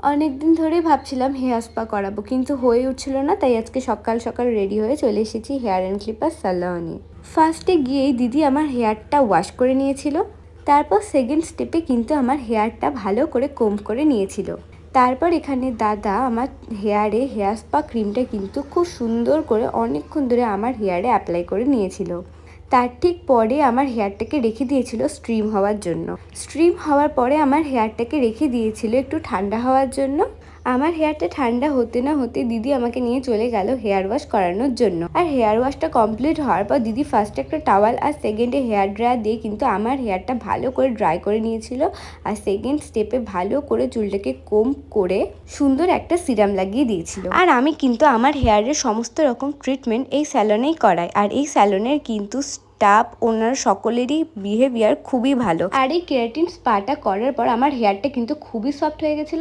অনেক দিন ধরেই ভাবছিলাম হেয়ার স্পা করাবো, কিন্তু হয়ে উঠছিল না। তাই আজকে সকাল সকাল রেডি হয়ে চলে এসেছি হেয়ার অ্যান্ড ক্লিপার স্যালনে। ফার্স্টে গিয়েই দিদি আমার হেয়ারটা ওয়াশ করে নিয়েছিল। তারপর সেকেন্ড স্টেপে কিন্তু আমার হেয়ারটা ভালো করে কোম্ব করে নিয়েছিল। তারপর এখানে দাদা আমার হেয়ারে হেয়ার স্পা ক্রিমটা কিন্তু খুব সুন্দর করে অনেকক্ষণ ধরে আমার হেয়ারে অ্যাপ্লাই করে নিয়েছিল। তার ঠিক পরে আমার হেয়ারটাকে রেখে দিয়েছিল স্ট্রিম হওয়ার জন্য। স্ট্রিম হওয়ার পরে আমার হেয়ারটাকে রেখে দিয়েছিল একটু ঠান্ডা হওয়ার জন্য। আমার হেয়ারটা ঠান্ডা হতে না হতে দিদি আমাকে নিয়ে চলে গেল হেয়ার ওয়াশ করানোর জন্য। আর হেয়ার ওয়াশটা কমপ্লিট হওয়ার পর দিদি ফার্স্টে একটা টাওয়াল আর সেকেন্ডে হেয়ার ড্রায়ার দিয়ে কিন্তু আমার হেয়ারটা ভালো করে ড্রাই করে নিয়েছিল। আর সেকেন্ড স্টেপে ভালো করে চুলটাকে কোম্ব করে সুন্দর একটা সিরাম লাগিয়ে দিয়েছিল। আর আমি কিন্তু আমার হেয়ারের সমস্ত রকম ট্রিটমেন্ট এই স্যালনেই করাই। আর এই স্যালনের কিন্তু স্টাফ ওনার সকলেরই বিহেভিয়ার খুবই ভালো। আর এই কেরাটিন স্পাটা করার পর আমার হেয়ারটা কিন্তু খুবই সফট হয়ে গেছিল।